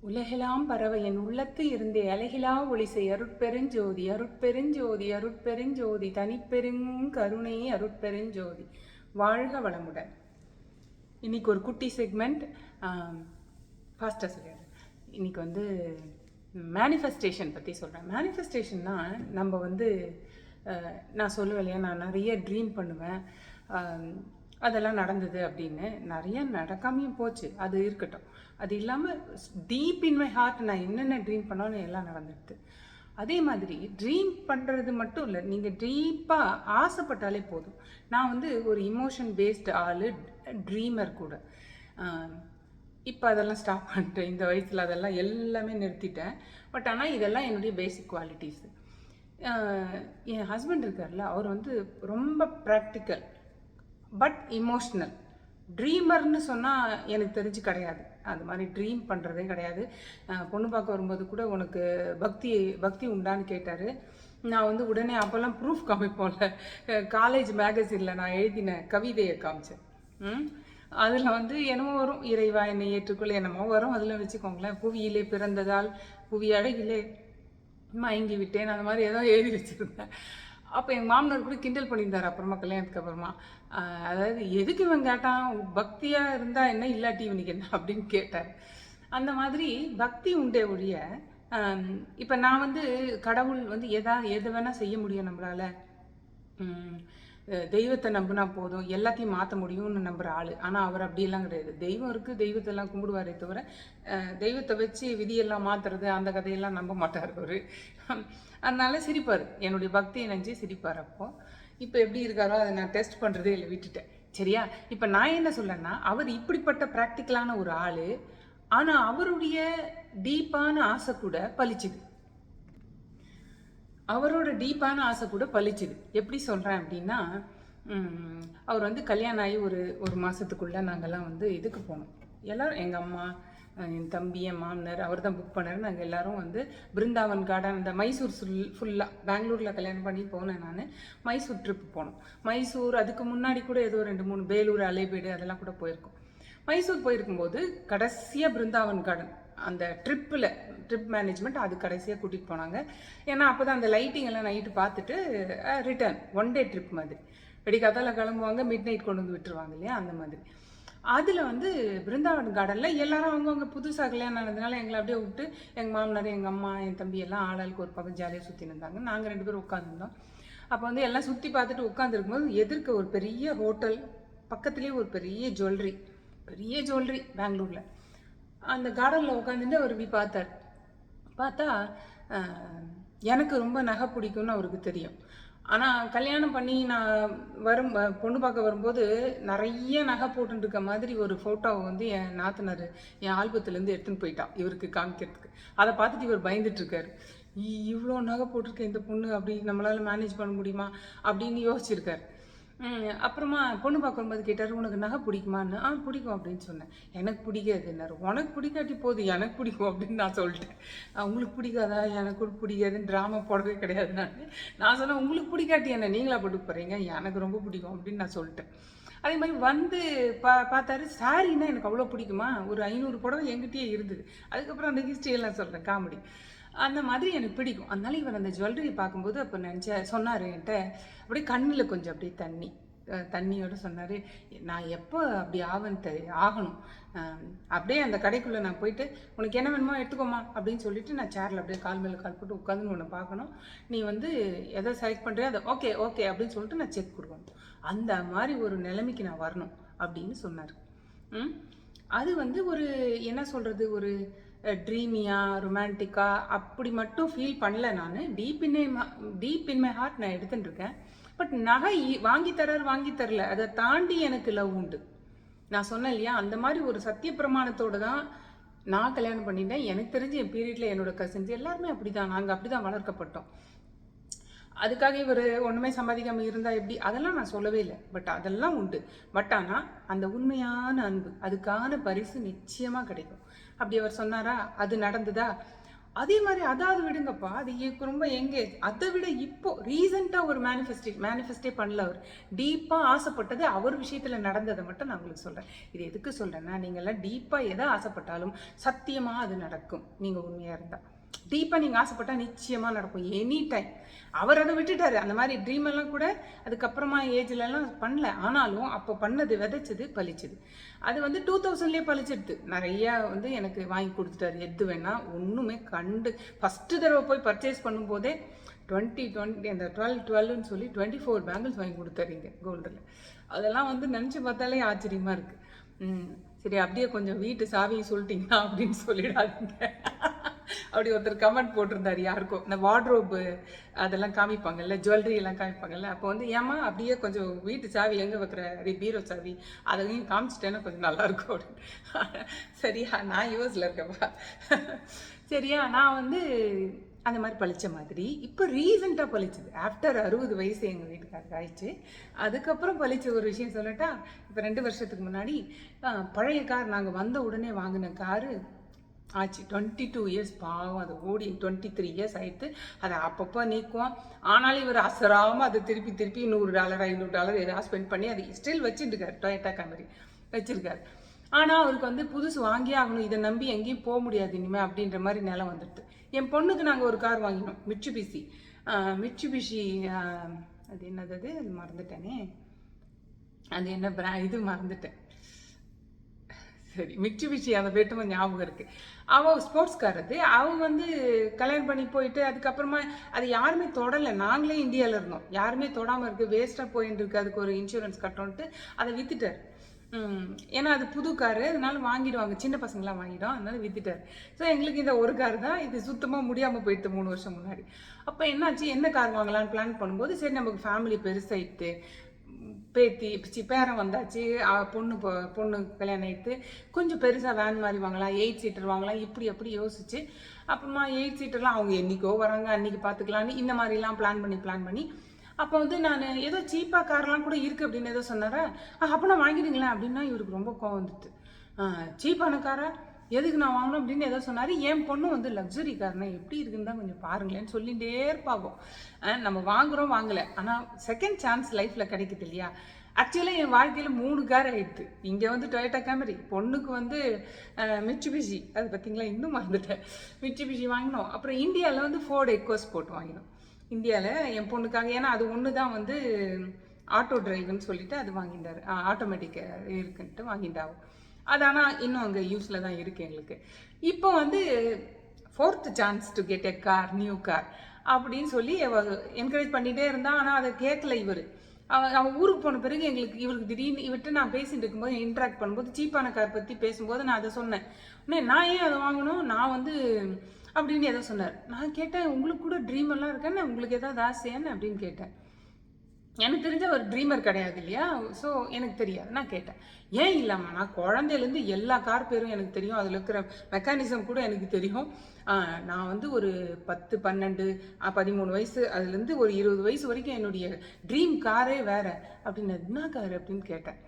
உலகெலாம் பரவ என் உள்ளத்து இருந்தே அலகிலா ஒளிசை அருட்பெருஞ்சோதி அருட்பெருஞ்சோதி அருட்பெருஞ்சோதி தனிப்பெருங்கருணை அருட்பெருஞ்சோதி. வாழ்க வளமுடன். இன்னைக்கு ஒரு குட்டி செக்மெண்ட் ஃபாஸ்ட்டாக சொல்லிடுறேன். இன்னைக்கு வந்து மேனிஃபெஸ்டேஷன் பற்றி சொல்கிறேன். மேனிஃபெஸ்டேஷன்னா நம்ம வந்து நான் சொல்லுவேன் இல்லையா, நான் நிறைய ட்ரீம் பண்ணுவேன், அதெல்லாம் நடந்தது அப்படின்னு. நிறைய நடக்காமையும் போச்சு, அது இருக்கட்டும். அது இல்லாமல் டீப் இன் மை ஹார்ட் நான் என்னென்ன ட்ரீம் பண்ணாலும் எல்லாம் நடந்துடுது. அதே மாதிரி ட்ரீம் பண்ணுறது மட்டும் இல்லை, நீங்கள் டீப்பாக ஆசைப்பட்டாலே போதும். நான் வந்து ஒரு இமோஷன் பேஸ்டு ஆள், ட்ரீமர் கூட. இப்போ அதெல்லாம் ஸ்டாப் பண்ணிட்டேன். இந்த வயசில் அதெல்லாம் எல்லாமே நிறுத்திட்டேன். பட் ஆனால் இதெல்லாம் என்னுடைய பேசிக் குவாலிட்டிஸு. என் ஹஸ்பண்ட் இருக்கார்ல, அவர் வந்து ரொம்ப ப்ராக்டிக்கல் பட் இமோஷ்னல். ட்ரீமர்னு சொன்னால் எனக்கு தெரிஞ்சு கிடையாது. அது மாதிரி ட்ரீம் பண்ணுறதே கிடையாது. பொண்ணு பார்க்க வரும்போது கூட உனக்கு பக்தி உண்டான்னு கேட்டார். நான் வந்து உடனே அப்போல்லாம் ப்ரூஃப் காமிப்போம்ல, காலேஜ் மேகசினில் நான் எழுதின கவிதையை காமிச்சேன். அதில் வந்து என்னமோ வரும், இறைவா என்னை ஏற்றுக்கொள்ள என்னமோ வரும், அதில் வச்சுக்கோங்களேன். புவியிலே பிறந்ததால் புவி அழகிலே மயங்கி விட்டேன், அந்த மாதிரி ஏதோ எழுதி வச்சுருந்தேன். அப்போ எங்கள் மாமனார் கூட கிண்டல் பண்ணியிருந்தார் அப்புறமா, கல்யாணத்துக்கு அப்புறமா. அதாவது எதுக்கு இவன் கேட்டான், பக்தியாக இருந்தால் என்ன, இல்லாட்டி இவனுக்கு என்ன அப்படின்னு கேட்டார். அந்த மாதிரி பக்தி உண்டே ஒழிய, இப்போ நான் வந்து கடவுள் வந்து எது வேணால் செய்ய முடியும் நம்மளால். தெய்வத்தை நம்பினா போதும், எல்லாத்தையும் மாற்ற முடியும்னு நம்புகிற ஆள். ஆனால் அவர் அப்படியெல்லாம் கிடையாது. தெய்வம் இருக்குது, தெய்வத்தெல்லாம் கும்பிடுவாரே தவிர தெய்வத்தை வச்சு விதியெல்லாம் மாற்றுறது அந்த கதையெல்லாம் நம்ப மாட்டார் அவர். அதனால சிரிப்பார், என்னுடைய பக்தியை நினச்சி சிரிப்பார். இப்போ எப்படி இருக்காரோ அதை நான் டெஸ்ட் பண்ணுறதே இல்லை, விட்டுட்டேன். சரியா? இப்போ நான் என்ன சொல்லேன்னா, அவர் இப்படிப்பட்ட ப்ராக்டிக்கலான ஒரு ஆள். ஆனால் அவருடைய டீப்பான ஆசை கூட பலிச்சுது. அவரோட டீப்பான ஆசை கூட பலிச்சுது. எப்படி சொல்கிறேன் அப்படின்னா, அவர் வந்து கல்யாணம் ஆகி ஒரு மாதத்துக்குள்ளே நாங்கள்லாம் வந்து இதுக்கு போனோம். எல்லோரும், எங்கள் அம்மா, என் தம்பி, என் மாமனார், அவர் தான் புக் பண்ணார். நாங்கள் எல்லோரும் வந்து பிருந்தாவன் கார்டன், அந்த மைசூர் ஃபுல்லாக, பெங்களூரில் கல்யாணம் பண்ணி போனேன் நான். மைசூர் ட்ரிப் போனோம். மைசூர், அதுக்கு முன்னாடி கூட ஏதோ 2-3 பேலூர், அலைபேடு அதெல்லாம் கூட போயிருக்கோம். மைசூர் போயிருக்கும்போது கடைசியாக பிருந்தாவன் கார்டன், அந்த ட்ரிப் மேனேஜ்மெண்ட் அது கடைசியாக கூட்டிகிட்டு போனாங்க. ஏன்னா அப்போ தான் அந்த லைட்டிங் எல்லாம் நைட்டு பார்த்துட்டு ரிட்டர்ன் 1 டே ட்ரிப் மாதிரி. வெடிக்காத்தால கிளம்புவாங்க, மிட் நைட் கொண்டு வந்து விட்டுருவாங்க இல்லையா, அந்த மாதிரி. அதில் வந்து பிருந்தாவன் கார்டனில் எல்லாரும் அவங்கவுங்க புதுசாக கல்யாணம் ஆனதுனால எங்களை அப்படியே விட்டு, எங்கள் மாமனார், எங்கள் அம்மா, என் தம்பி எல்லாம் ஆளாளுக்கு ஒரு பக்கம் ஜாலியாக சுற்றின்னு இருந்தாங்க. நாங்கள் 2 பேரும் உட்காந்துருந்தோம். அப்போ வந்து எல்லாம் சுற்றி பார்த்துட்டு உட்காந்துருக்கும்போது எதிர்க்க ஒரு பெரிய ஹோட்டல், பக்கத்துலேயே ஒரு பெரிய ஜுவல்லரி பெங்களூரில். அந்த கார்டனில் உட்காந்துட்டு அவர் இப்படி பார்த்தா எனக்கு ரொம்ப நகை பிடிக்கும்னு அவருக்கு தெரியும். ஆனால் கல்யாணம் பண்ணி நான் பொண்ணு பார்க்க வரும்போது நிறைய நகை போட்டுருக்க மாதிரி ஒரு ஃபோட்டோவை வந்து என் நாத்தனார் என் ஆல்பத்துலேருந்து எடுத்துன்னு போயிட்டான் இவருக்கு காமிக்கிறதுக்கு. அதை பார்த்துட்டு இவர் பயந்துட்டுருக்காரு. இவ்வளோ நகை போட்டிருக்கேன் இந்த பொண்ணு, அப்படி நம்மளால் மேனேஜ் பண்ண முடியுமா அப்படின்னு யோசிச்சிருக்காரு. அப்புறமா பொண்ணு பார்க்கும்போது கேட்டார், உனக்கு நகை பிடிக்குமான்னு. பிடிக்கும் அப்படின்னு சொன்னேன். எனக்கு பிடிக்காதுன்னாரு. உனக்கு பிடிக்காட்டி போதும், எனக்கு பிடிக்கும் அப்படின்னு நான் சொல்லிட்டேன். உங்களுக்கு பிடிக்காதா, எனக்கு பிடிக்காதுன்னு ட்ராமா போடவே கிடையாது. நான் சொன்னேன், உங்களுக்கு பிடிக்காட்டி என்ன நீங்களா போட்டு போகிறீங்க, எனக்கு ரொம்ப பிடிக்கும் அப்படின்னு நான் சொல்லிட்டேன். அதே மாதிரி வந்து பார்த்தாரு, சாரின்னா எனக்கு அவ்வளோ பிடிக்குமா, ஒரு 500 புடவை எங்கிட்டயே இருந்தது. அதுக்கப்புறம் அந்த ஹிஸ்ட்ரியெல்லாம் சொல்கிறேன், காமெடி. அந்த மாதிரி எனக்கு பிடிக்கும். அதனால இவர் அந்த ஜுவல்லரியை பார்க்கும்போது அப்போ சொன்னார் என்கிட்ட, அப்படியே கண்ணில் கொஞ்சம் அப்படியே தண்ணியோடு சொன்னார், நான் எப்போ அப்படி ஆகணும், அப்படியே அந்த கடைக்குள்ளே நான் போயிட்டு உனக்கு என்ன வேணுமோ எடுத்துக்கோமா அப்படின்னு சொல்லிட்டு நான் சேரில் அப்படியே கால் மேலே கால் போட்டு உட்காந்து உன்னை பார்க்கணும், நீ வந்து எதை செலக்ட் பண்ணுறியோ அதை ஓகே ஓகே அப்படின்னு சொல்லிட்டு நான் செக் கொடுக்கணும், அந்த மாதிரி ஒரு நிலைமைக்கு நான் வரணும் அப்படின்னு சொன்னார். அது வந்து ஒரு என்ன சொல்கிறது, ஒரு ட்ரீமியாக ரொமான்டிக்காக அப்படி மட்டும் ஃபீல் பண்ணல. நான் டீப் இன் மை ஹார்ட் நான் எடுத்துகிட்டு இருக்கேன். பட் நகை வாங்கி தரல, அதை தாண்டி எனக்கு லவ் உண்டு. நான் சொன்னேன் இல்லையா, அந்த மாதிரி ஒரு சத்திய பிரமாணத்தோடு தான் நான் கல்யாணம் பண்ணிட்டேன். எனக்கு தெரிஞ்சு என் பீரியடில் என்னோட கசின்ஸ் எல்லாருமே அப்படி தான், நாங்கள் அப்படி தான் வளர்க்கப்பட்டோம். அதுக்காக இவர் ஒன்றுமே சம்பாதிக்காமல் இருந்தால் எப்படி, அதெல்லாம் நான் சொல்லவே இல்லை. பட் அதெல்லாம் உண்டு. பட் ஆனால் அந்த உண்மையான அன்பு, அதுக்கான பரிசு நிச்சயமாக கிடைக்கும். அப்படி அவர் சொன்னாரா, அது நடந்ததா. அதே மாதிரி அதாவது விடுங்கப்பா, அது ரொம்ப எங்கேஜ். அதை விட இப்போ ரீசெண்டாக ஒரு மேனிஃபெஸ்டே பண்ணல அவர். டீப்பாக ஆசைப்பட்டது அவர் விஷயத்தில் நடந்ததை மட்டும் நான் உங்களுக்கு சொல்கிறேன். இது எதுக்கு சொல்கிறேன்னா, நீங்கள்லாம் டீப்பாக எதை ஆசைப்பட்டாலும் சத்தியமாக அது நடக்கும். நீங்கள் உண்மையாக இருந்தால் டீப்பாக நீங்கள் ஆசைப்பட்டால் நிச்சயமாக நடக்கும், எனி டைம். அவர் அதை விட்டுட்டாரு. அந்த மாதிரி ட்ரீம் எல்லாம் கூட அதுக்கப்புறமா ஏஜ்லலாம் பண்ணல. ஆனாலும் அப்போ பண்ணது விதைச்சது பழிச்சுது. அது வந்து 2000லேயே பழிச்சிடுது. நிறையா வந்து எனக்கு வாங்கி கொடுத்துட்டாரு. எது வேணா ஒன்றுமே கண்டு ஃபஸ்ட்டு தடவை போய் பர்ச்சேஸ் பண்ணும்போதே 2020 அந்த 12ன்னு சொல்லி 24 பேங்கிள்ஸ் வாங்கி கொடுத்தாரு இங்கே கோல்டில். அதெல்லாம் வந்து நினச்சி பார்த்தாலே ஆச்சரியமாக இருக்குது. சரி, அப்படியே கொஞ்சம் வீட்டு சாவியும் சொல்லிட்டீங்கன்னா அப்படின்னு சொல்லிடாதீங்க. அப்படி ஒருத்தர் கமெண்ட் போட்டிருந்தாரு யாருக்கும். இந்த வார்ட்ரோப்பு அதெல்லாம் காமிப்பாங்கல்ல, ஜுவல்லரி எல்லாம் காமிப்பாங்கல்ல, அப்போ வந்து ஏமா அப்படியே கொஞ்சம் வீட்டு சாவி எங்கே வைக்கிற பீரோ சாவி அதையும் காமிச்சிட்டேன்னா கொஞ்சம் நல்லாயிருக்கும் அப்படின்னு. சரியா, நான் யூஎஸில் இருக்கேன்ப்பா. சரியா, நான் வந்து அந்த மாதிரி பழிச்ச மாதிரி இப்போ ரீசெண்டாக பழிச்சது. ஆஃப்டர் 60 வயசு எங்கள் வீட்டுக்காரருக்கு ஆயிடுச்சு. அதுக்கப்புறம் பழிச்ச ஒரு விஷயம் சொல்லட்டா. இப்போ 2 வருஷத்துக்கு முன்னாடி பழைய கார், நாங்கள் வந்த உடனே வாங்கின காரு ஆச்சு 22 இயர்ஸ். பாவம், அது ஓடி 23 இயர்ஸ் ஆயிடுத்து. அதை அப்பப்போ நீக்குவோம். ஆனாலும் இவர் அசராமல் அதை திருப்பி $100 $500 ஏதாவது ஸ்பெண்ட் பண்ணி அதை ஸ்டில் வச்சுட்டுருக்காரு. டொயோட்டா கேமரி வச்சுருக்காரு. ஆனால் அவருக்கு வந்து புதுசு வாங்கியே ஆகணும், இதை நம்பி எங்கேயும் போக முடியாது இனிமேல் அப்படின்ற மாதிரி நிலம் வந்துடுது. என் பொண்ணுக்கு நாங்கள் ஒரு கார் வாங்கினோம், மிட்சுபிஷி. அது என்னது, அது மறந்துட்டேனே, அது என்ன இது மறந்துட்டேன். சரி, மிட்சுபிஷி அந்த பேட்டுமா ஞாபகம் இருக்குது. அவள் ஸ்போர்ட்ஸ் கார். அது அவள் வந்து கல்யாணம் பண்ணி போயிட்டு அதுக்கப்புறமா அது யாருமே தொடலை. நாங்களே இந்தியாவில் இருந்தோம், யாருமே தொடாமல் இருக்குது, வேஸ்ட்டாக போயின்னு இருக்குது, அதுக்கு ஒரு இன்சூரன்ஸ் கட்டணுன்ட்டு அதை விற்றுட்டார். ஏன்னா அது புது காரு, அதனால வாங்கிடுவாங்க, சின்ன பசங்களாம் வாங்கிடும், அதனால விற்றுட்டார். ஸோ எங்களுக்கு இந்த ஒரு கார் தான், இது சுத்தமாக முடியாமல் போயிடுது 3 வருஷம் முன்னாடி. அப்போ என்னாச்சு, என்ன கார் வாங்கலான்னு பிளான் பண்ணும்போது சரி நமக்கு ஃபேமிலி பெருசாகிட்டு, பேரன் வந்தாச்சு, பொண்ணு கல்யாணம் ஆகிட்டு, கொஞ்சம் பெருசாக வேன் மாதிரி வாங்கலாம், 8 சீட்டர் வாங்கலாம், இப்படி அப்படி யோசிச்சு அப்புறமா 8 சீட்டர்லாம் அவங்க என்றைக்கோ வராங்க அன்றைக்கி பார்த்துக்கலான்னு இந்த மாதிரிலாம் பிளான் பண்ணி அப்போ வந்து நான் ஏதோ சீப்பாக கார்லாம் கூட இருக்குது அப்படின்னு ஏதோ சொன்னாரா. அப்போ நான் வாங்கிடுங்களேன் அப்படின்னா இவருக்கு ரொம்ப கோவம் வந்துட்டு. சீப்பான காரா எதுக்கு நான் வாங்கணும் அப்படின்னு ஏதோ சொன்னார். என் பொண்ணு வந்து லக்ஸுரி கார்னா எப்படி இருக்குன்னு தான் கொஞ்சம் பாருங்களேன்னு சொல்லிகிட்டே இருப்பாகும். நம்ம வாங்குகிறோம் வாங்கலை, ஆனால் செகண்ட் சான்ஸ் லைஃப்பில் கிடைக்குது இல்லையா. ஆக்சுவலாக என் வாழ்க்கையில் 3 கார் ஆகிடுது. இங்கே வந்து டொயோட்டா கேமரி, பொண்ணுக்கு வந்து மிட்சுபிஷி, அது பார்த்தீங்களா இன்னும் மறந்துட்டேன், மிட்சுபிஷி வாங்கினோம். அப்புறம் இந்தியாவில் வந்து ஃபோர்டு எக்கோஸ்போர்ட் வாங்கினோம் இந்தியாவில் என் பொண்ணுக்காக. ஏன்னா அது ஒன்று தான் வந்து ஆட்டோ டிரைவ்னு சொல்லிட்டு அது வாங்கிட்டார், ஆட்டோமேட்டிக் இருக்குன்ட்டு வாங்கிட்டாவும். அது ஆனால் இன்னும் அங்கே யூஸில் தான் இருக்குது எங்களுக்கு. இப்போ வந்து 4th chance to get a car, new car அப்படின்னு சொல்லி என்கரேஜ் பண்ணிகிட்டே இருந்தான். ஆனால் அதை கேட்கல இவர். அவன் ஊருக்கு போன பிறகு இவருக்கு திடீர்னு இவர்கிட்ட நான் பேசிட்டு இருக்கும்போது இன்ட்ராக்ட் பண்ணும்போது சீப்பான கார் பற்றி பேசும்போது நான் அதை சொன்னேன். நான் ஏன் அதை வாங்கணும், நான் வந்து அப்படின்னு ஏதோ சொன்னார். நான் கேட்டேன், உங்களுக்கு கூட ட்ரீம் எல்லாம் இருக்கேன்னு, உங்களுக்கு ஏதாவது ஆசையான்னு அப்படின்னு கேட்டேன். எனக்கு தெரிஞ்ச ஒரு ட்ரீமர் கிடையாது இல்லையா, ஸோ எனக்கு தெரியாது. நான் கேட்டேன், ஏன் இல்லாமல் நான் குழந்தையிலேருந்து எல்லா கார் பேரும் எனக்கு தெரியும், அதில் இருக்கிற மெக்கானிசம் கூட எனக்கு தெரியும். நான் வந்து ஒரு 10 12 13 வயசு அதுலேருந்து ஒரு 20 வயசு வரைக்கும் என்னுடைய ட்ரீம் காரே வேறு அப்படின்னு. என்ன கார் அப்படின்னு கேட்டேன்.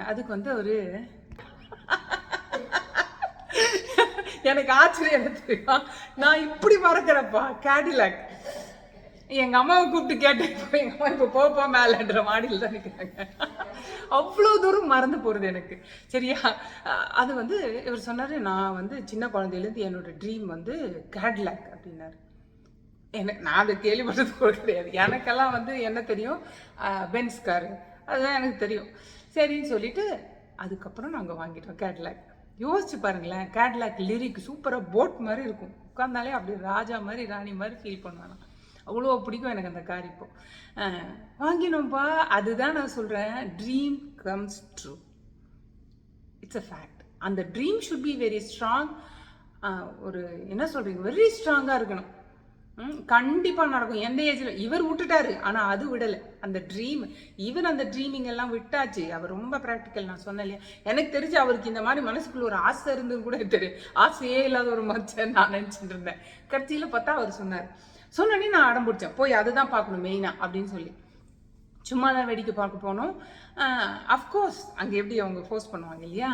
அதுக்கு வந்து ஒரு எனக்கு ஆச்சரியம் என்ன தெரியுமா, நான் இப்படி மறக்கிறப்பா கேடிலாக். எங்கள் அம்மாவை கூப்பிட்டு கேட்டேன், இப்போ எங்கள் அம்மா இப்போ போப்பா மேலேன்ற மாடியில் தான் நிற்கிறாங்க. அவ்வளோ தூரம் மறந்து போகிறது எனக்கு. சரியா, அது வந்து இவர் சொன்னார், நான் வந்து சின்ன குழந்தையிலேருந்து என்னோட ட்ரீம் வந்து கேடிலாக் அப்படின்னாரு. நான் அதை கேள்விப்பட்டது கூட கிடையாது. எனக்கெல்லாம் வந்து என்ன தெரியும், பென்ஸ் காரு அதுதான் எனக்கு தெரியும். சரின்னு சொல்லிட்டு அதுக்கப்புறம் நாங்கள் வாங்கிட்டோம் கேடிலாக். யோசிச்சு பாருங்களேன், கேடிலாக் லிரிக் சூப்பராக போட் மாதிரி இருக்கும், உட்காந்தாலே அப்படி ராஜா மாதிரி ராணி மாதிரி ஃபீல் பண்ணுவானா, அவ்வளோ பிடிக்கும் எனக்கு அந்த கார். இப்போ வாங்கினோம்ப்பா. அதுதான் நான் சொல்கிறேன், dream comes true, it's a fact. அந்த dream should be very strong. ஒரு என்ன சொல்கிறீங்க, வெரி ஸ்ட்ராங்காக இருக்கணும். கண்டிப்பாக நடக்கும். எந்த ஏஜில் இவர் விட்டுட்டாரு, ஆனால் அது விடலை அந்த ட்ரீம். ஈவன் அந்த ட்ரீமிங் எல்லாம் விட்டாச்சு. அவர் ரொம்ப ப்ராக்டிக்கல். நான் சொன்னேன் இல்லையா, எனக்கு தெரிஞ்சு அவருக்கு இந்த மாதிரி மனசுக்குள்ள ஒரு ஆசை இருந்துன்னு கூட தெரியும். ஆசையே இல்லாத ஒரு மனுஷன் நான் நினச்சிட்டு இருந்தேன். கடைசியில் பார்த்தா அவர் சொன்னோடனே நான் அடம் பிடிச்சேன், போய் அதுதான் பார்க்கணும் மெயினாக அப்படின்னு சொல்லி. சும்மா தான் வேடிக்கை பார்க்க போனோம். அஃப்கோர்ஸ் அங்கே எப்படி அவங்க ஃபோர்ஸ் பண்ணுவாங்க இல்லையா?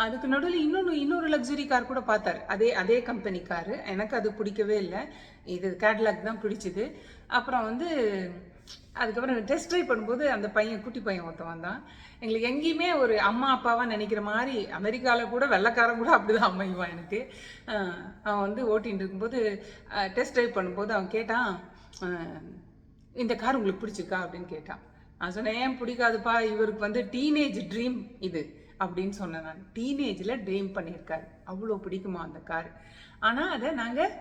அதுக்கு நடுவில் இன்னொரு லக்ஸுரி கார் கூட பார்த்தாரு. அதே கம்பெனி காரு. எனக்கு அது பிடிக்கவே இல்லை. இது கேட்லாக் தான் பிடிச்சிது. அப்புறம் வந்து அதுக்கப்புறம் டெஸ்ட் ட்ரைவ் பண்ணும்போது அந்த குட்டி பையன் ஒருத்தன் வந்தான். எங்களுக்கு எங்கேயுமே ஒரு அம்மா அப்பாவாக நினைக்கிற மாதிரி, அமெரிக்காவில் கூட வெள்ளைக்காரன் கூட அப்படிதான் அமைவான் எனக்கு. அவன் வந்து ஓட்டிகிட்டு இருக்கும்போது டெஸ்ட் ட்ரைவ் பண்ணும்போது அவன் கேட்டான், இந்த கார் உங்களுக்கு பிடிச்சிருக்கா அப்படின்னு கேட்டான். நான் சொன்னேன், ஏன் பிடிக்காதுப்பா, இவருக்கு வந்து டீனேஜ் ட்ரீம் இது அப்படின்னு சொன்னேன். நான் டீனேஜில் ட்ரீம் பண்ணியிருக்காரு, அவ்வளோ பிடிக்குமா அந்த கார். ஆனால் அதை நாங்கள்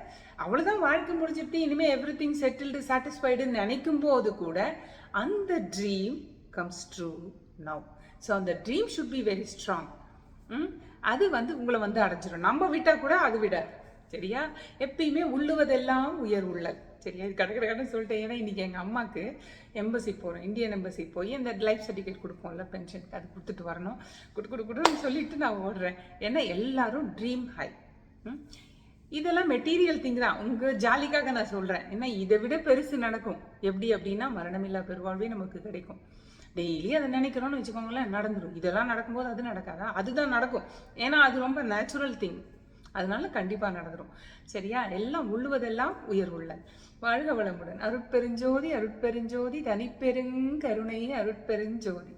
அவ்வளோதான் வாழ்க்கை முடிஞ்சிட்டு இனிமேல் எவ்ரி திங் செட்டில்டு சாட்டிஸ்ஃபைடுன்னு நினைக்கும் போது கூட அந்த dream comes true now. So அந்த dream should be very strong. அது வந்து உங்களை வந்து அடைஞ்சிடும். நம்ம விட்டால் கூட அது விடாது. சரியா? எப்பயுமே உள்ளுவதெல்லாம் உயர் உள்ளல். சரியா? இது கடை சொல்லிட்டேன். ஏன்னா இன்றைக்கி எங்கள் அம்மாவுக்கு எம்பசி போகிறோம், இந்தியன் எம்பசி போய் இந்த லைஃப் சர்டிஃபிகேட் கொடுப்போம்ல, பென்ஷனுக்கு, அது கொடுத்துட்டு வரணும். கொடுன்னு சொல்லிட்டு நான் ஓடுறேன். ஏன்னா எல்லாரும் ட்ரீம் ஹை. இதெல்லாம் மெட்டீரியல் திங் தான். உங்கள் ஜாலிக்காக நான் சொல்கிறேன். ஏன்னா இதை விட பெருசு நடக்கும். எப்படி அப்படின்னா மரணமில்லா பெருவாழ்வே நமக்கு கிடைக்கும். டெய்லி அதை நினைக்கிறோன்னு வச்சுக்கோங்களேன், நடந்துடும். இதெல்லாம் நடக்கும்போது அது நடக்காதா? அதுதான் நடக்கும். ஏன்னா அது ரொம்ப நேச்சுரல் திங். அதனால கண்டிப்பாக நடந்துடும். சரியா? எல்லாம் உள்ளுவதெல்லாம் உயர் உள்ளல். வாழ்க வளமுடன். அருட்பெருஞ்சோதி அருட்பெருஞ்சோதி தனிப்பெருங்கருணை அருட்பெருஞ்சோதி.